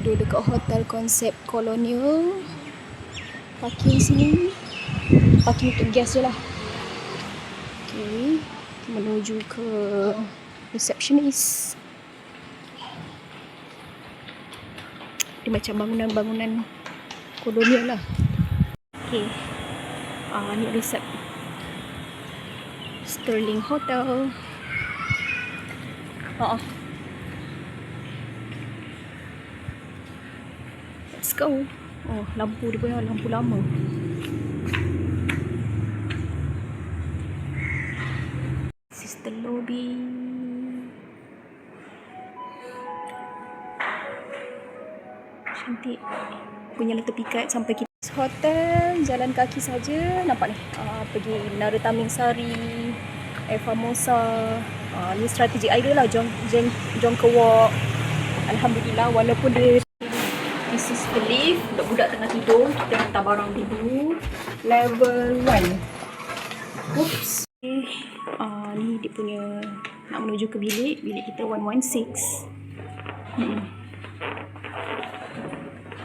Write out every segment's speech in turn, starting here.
tidur dekat hotel konsep kolonial. Parking sini. Parking untuk guest je lah. Okay. Menuju ke receptionist. Dia macam bangunan-bangunan kolonial lah. Okay. Ni resep Sterling Hotel. Let's go. Oh, lampu dia punya lampu lama. This is the lobby. Cantik. Punya tepi kat sampai kita hotel, jalan kaki saja. Nampak ni. Pergi Menara Taming Sari, Air Formosa. Ni strategi idea lah. Jongke Walk. Alhamdulillah, walaupun dia this is the lift. Budak-budak tengah tidur. Kita hantar barang dulu. Level 1. Oops. Ni dia punya nak menuju ke bilik. Bilik kita 116.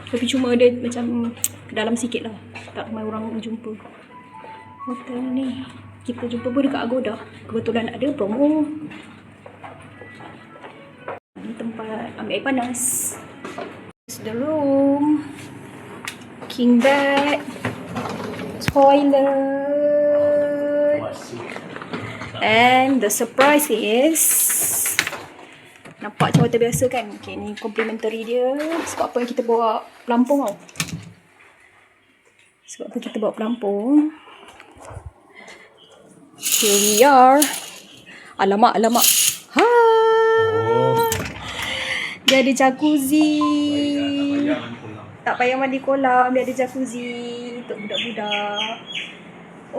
Tapi cuma dia macam ke dalam sikit lah. Tak ramai orang jumpa. Hotel ni kita jumpa pun dekat Agoda. Kebetulan ada promo. Ni tempat ambil air panas. This is the room. King bed. Toilet. And the surprise is, nampak macam hotel biasa kan? Okay, ni complimentary dia. Sebab apa kita bawa pelampung tau? Sebab apa kita bawa pelampung? Here we are. Alamak. Dia ada jacuzzi. Tak payah mandi kolam. Dia ada jacuzzi untuk budak-budak.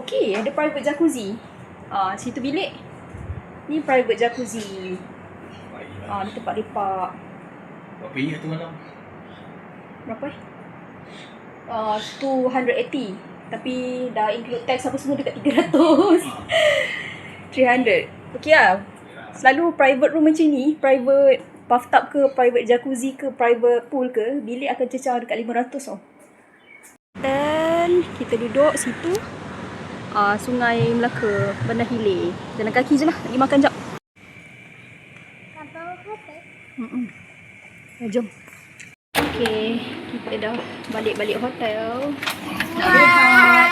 Okay, ada private jacuzzi. Situ bilik. Ni private jacuzzi. Ni tempat lepak. Berapa ya tu malam? Berapa? 280. Tapi dah include tax apa semua dekat 300. 300. Okay lah. Selalu private room macam ni, private bathtub ke, private jacuzzi ke, private pool ke, bilik akan cecah dekat 500 tau. Dan kita duduk situ. Sungai Melaka, Bandar Hilir. Jalan kaki je lah. Pergi makan jap. Jom. Okay, kita dah balik hotel. Nak rehat.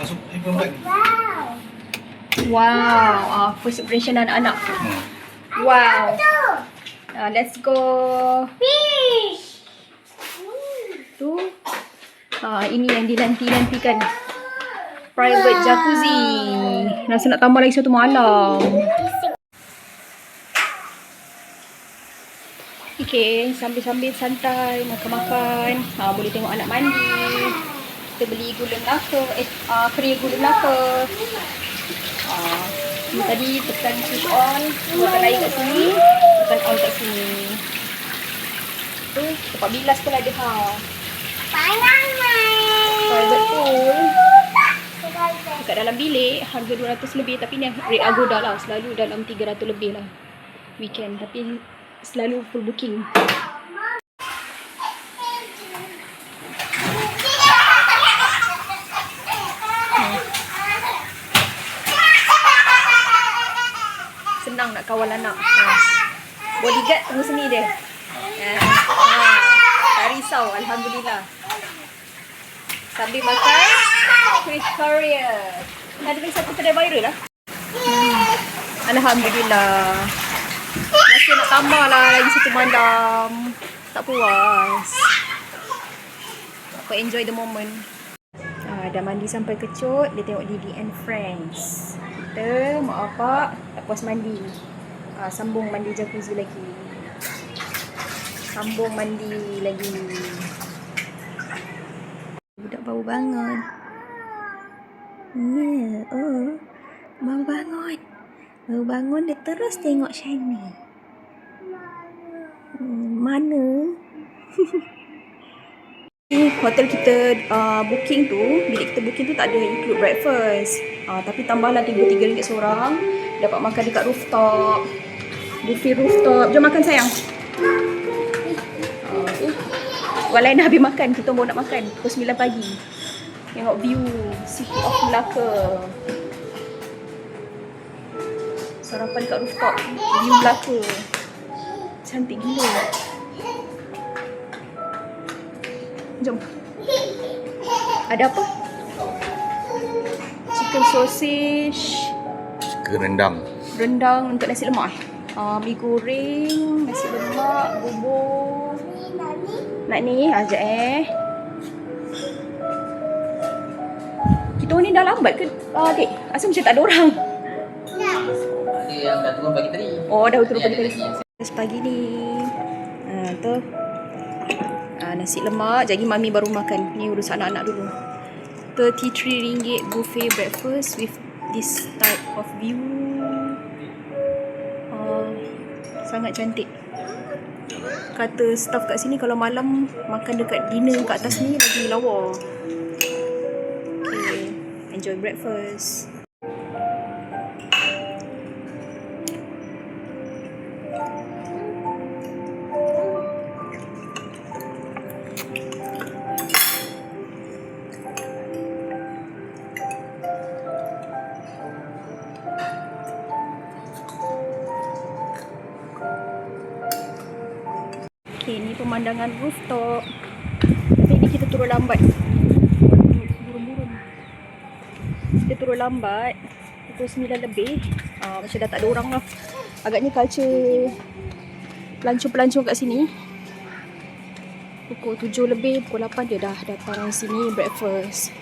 Masuk perempuan. Wow. First impression anak-anak. Wow. Let's go. Fish. Tu. Ini yang dinanti-nantikan. Private jacuzzi. Rasa nak tambah lagi satu malam. Okay, sambil-sambil santai, makan-makan. Boleh tengok anak mandi. Kita beli gula melaka. Keria gula melaka. Ni tadi tekan switch on. Buatkan air kat sini. Tekan on kat sini. Tu, tempat bilas pun ada. Private pool. Dekat dalam bilik, harga 200 lebih. Tapi ni rate Agoda lah. Selalu dalam 300 lebih lah. Weekend. Tapi selalu full booking. Senang nak kawal anak. Bodyguard tunggu sini dia. Tak risau, alhamdulillah. Sambil makan Fish Korea. Ada lagi satu kedai viral lah. Alhamdulillah. Masih nak tambah lah lagi satu malam. Tak puas. Apa enjoy the moment. Dah mandi sampai kecut. Dia tengok Didi and Friends. Kita mak bapak tak puas mandi. Sambung mandi jacuzzi lagi. Sambung mandi lagi. Budak baru bangun. Baru bangun. Baru bangun dia terus tengok Shiny. Mana? Hotel kita booking tu, bilik kita booking tu tak ada include breakfast. Tapi tambahlah RM33 seorang. Dapat makan dekat rooftop. Buffet rooftop. Jom makan sayang. Orang lain dah habis makan, kita baru nak makan pukul 9 pagi. Tengok view City of Melaka. Sarapan kat rooftop, view Melaka. Cantik gila. Jom. Ada apa? Chicken sausage, Rendang. rendang untuk nasi lemak. Mi goreng, nasi lemak, bubur. Nak ni, sekejap Kita ni dah lambat ke, Dek? Asal macam tak ada orang? Ada yang dah turun pagi tadi. Oh, dah turun Ada pagi tadi. lagi. Pagi ni. Tu. Nasi lemak. Jadi mami baru makan. Ni urus anak-anak dulu. RM33 buffet breakfast with this type of view. Sangat cantik. Kata staff kat sini kalau malam makan dekat dinner kat atas ni lagi lawa. Okay. Enjoy breakfast. Okay, ni pemandangan rooftop. Tapi ni kita turun lambat. Burung-burung. Kita turun lambat. Pukul 9 lebih. Macam dah tak ada orang lah. Agaknya culture pelancong-pelancong kat sini. Pukul 7 lebih, pukul 8 dia dah datang sini breakfast.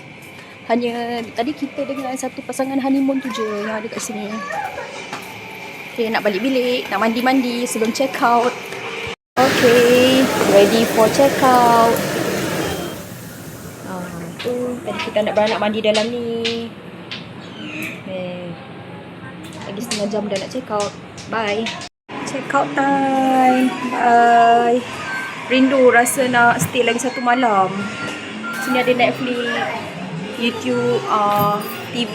Hanya tadi kita dengan satu pasangan honeymoon tu je yang ada kat sini. Okay, nak balik bilik, nak mandi-mandi sebelum check out. Okay, ready for check out. Tu tadi kita nak beranak mandi dalam ni. Lagi setengah jam dah nak check out. Bye. Check out time. Bye. Rindu rasa nak stay lagi satu malam. Sini ada Netflix, YouTube, TV,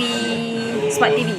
Smart TV.